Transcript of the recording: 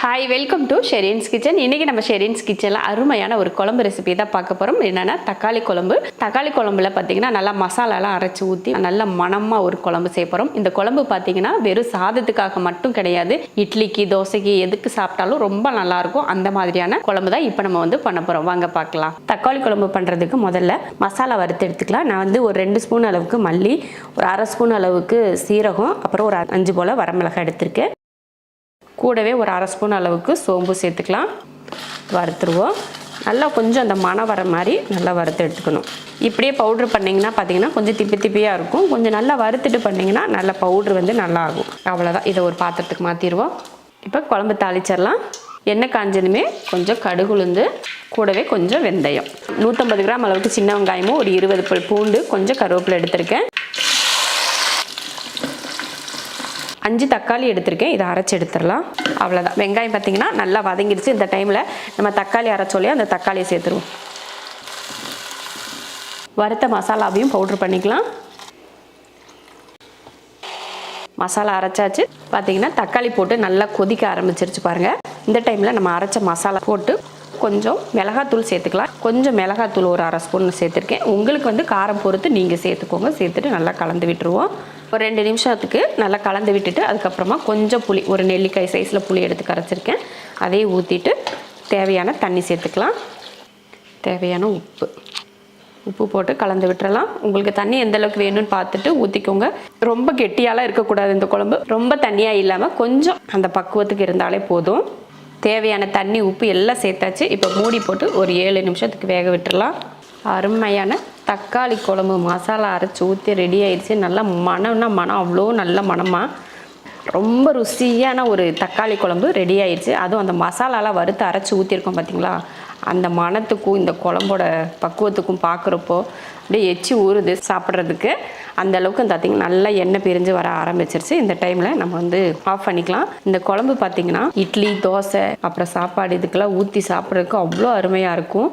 Hi, welcome to Shereen's kitchen. இன்றைக்கி நம்ம ஷெரீன்ஸ் கிச்சனில் அருமையான ஒரு குழம்பு ரெசிபி தான் பார்க்க போகிறோம். என்னென்னா தக்காளி குழம்பு. தக்காளி குழம்புல பார்த்திங்கன்னா நல்லா மசாலாலாம் அரைச்சி ஊற்றி நல்ல மணமாக ஒரு குழம்பு செய்ய போகிறோம். இந்த குழம்பு பார்த்திங்கன்னா வெறும் சாதத்துக்காக மட்டும் கிடையாது, இட்லிக்கு தோசைக்கு எதுக்கு சாப்பிட்டாலும் ரொம்ப நல்லாயிருக்கும். அந்த மாதிரியான குழம்பு தான் இப்போ நம்ம பண்ண போகிறோம். வாங்க பார்க்கலாம். தக்காளி குழம்பு பண்ணுறதுக்கு முதல்ல மசாலா வறுத்து எடுத்துக்கலாம். நான் ஒரு 2 ஸ்பூன் அளவுக்கு மல்லி, ஒரு 1/2 ஸ்பூன் அளவுக்கு சீரகம், அப்புறம் ஒரு 5 போல் வரமிளகாய் எடுத்திருக்கேன். கூடவே ஒரு 1/2 ஸ்பூன் அளவுக்கு சோம்பு சேர்த்துக்கலாம். வறுத்துருவோம். நல்லா கொஞ்சம் அந்த மணம் வர மாதிரி நல்லா வறுத்து எடுத்துக்கணும். இப்படியே பவுட்ரு பண்ணிங்கன்னா பார்த்தீங்கன்னா கொஞ்சம் திப்பி திப்பியாக இருக்கும். கொஞ்சம் நல்லா வறுத்துட்டு பண்ணிங்கன்னா நல்ல பவுட்ரு நல்லா ஆகும். அவ்வளோதான். இதை ஒரு பாத்திரத்துக்கு மாற்றிடுவோம். இப்போ குழம்பு தாளிச்சிடலாம். எண்ணெய் காஞ்சதுமே கொஞ்சம் கடுகு உளுந்து, கூடவே கொஞ்சம் வெந்தயம், 150 கிராம் அளவுக்கு சின்ன வெங்காயமும், ஒரு 20 பல் பூண்டு, கொஞ்சம் கருவேப்பிலை எடுத்திருக்கேன். 5 தக்காளி எடுத்திருக்கேன். இதை அரைச்சி எடுத்துடலாம். அவ்வளோதான். வெங்காயம் பார்த்திங்கன்னா நல்லா வதங்கிடுச்சு. இந்த டைமில் நம்ம தக்காளி அரைச்சோலையே அந்த தக்காளியை சேர்த்துருவோம். வறுத்த மசாலாவையும் பவுட்ரு பண்ணிக்கலாம். மசாலா அரைச்சாச்சு. பார்த்திங்கன்னா தக்காளி போட்டு நல்லா கொதிக்க ஆரம்பிச்சிருச்சு பாருங்கள். இந்த டைமில் நம்ம அரைச்ச மசாலா போட்டு கொஞ்சம் மிளகாத்தூள் சேர்த்துக்கலாம். கொஞ்சம் மிளகாத்தூள் ஒரு 1/2 ஸ்பூன் சேர்த்துருக்கேன். உங்களுக்கு காரம் பொறுத்து நீங்கள் சேர்த்துக்கோங்க. சேர்த்துட்டு நல்லா கலந்து விட்டுருவோம். ஒரு 2 நிமிஷத்துக்கு நல்லா கலந்து விட்டுட்டு அதுக்கப்புறமா கொஞ்சம் புளி, ஒரு நெல்லிக்காய் சைஸில் புளி எடுத்து கரைச்சிருக்கேன். அதையும் ஊற்றிட்டு தேவையான தண்ணி சேர்த்துக்கலாம். தேவையான உப்பு போட்டு கலந்து விட்டுறலாம். உங்களுக்கு தண்ணி எந்த அளவுக்கு வேணும்னு பார்த்துட்டு ஊற்றிக்கோங்க. ரொம்ப கெட்டியாலாம் இருக்கக்கூடாது இந்த குழம்பு. ரொம்ப தண்ணியாக இல்லாமல் கொஞ்சம் அந்த பக்குவத்துக்கு இருந்தாலே போதும். தேவையான தண்ணி, உப்பு எல்லாம் சேர்த்தாச்சு. இப்போ மூடி போட்டு ஒரு 7 நிமிஷத்துக்கு வேக விட்டுறலாம். அருமையான தக்காளி குழம்பு மசாலா அரைச்சி ஊற்றி ரெடி ஆயிடுச்சு. நல்லா மணம்னா மனம், அவ்வளோ நல்ல மணமாக ரொம்ப ருசியான ஒரு தக்காளி குழம்பு ரெடி ஆயிடுச்சு. அதுவும் அந்த மசாலாலாம் வறுத்து அரைச்சி ஊற்றிருக்கோம் பார்த்தீங்களா, அந்த மணத்துக்கும் இந்த குழம்போட பக்குவத்துக்கும் பார்க்குறப்போ அப்படியே எச்சி ஊறுது சாப்பிட்றதுக்கு. அந்தளவுக்கு பார்த்திங்கன்னா நல்லா எண்ணெய் பிரிஞ்சு வர ஆரம்பிச்சிருச்சு. இந்த டைமில் நம்ம ஆஃப் பண்ணிக்கலாம். இந்த குழம்பு பார்த்திங்கன்னா இட்லி, தோசை, அப்புறம் சாப்பாடு இதுக்கெல்லாம் ஊற்றி சாப்பிட்றதுக்கு அவ்வளோ அருமையாக இருக்கும்.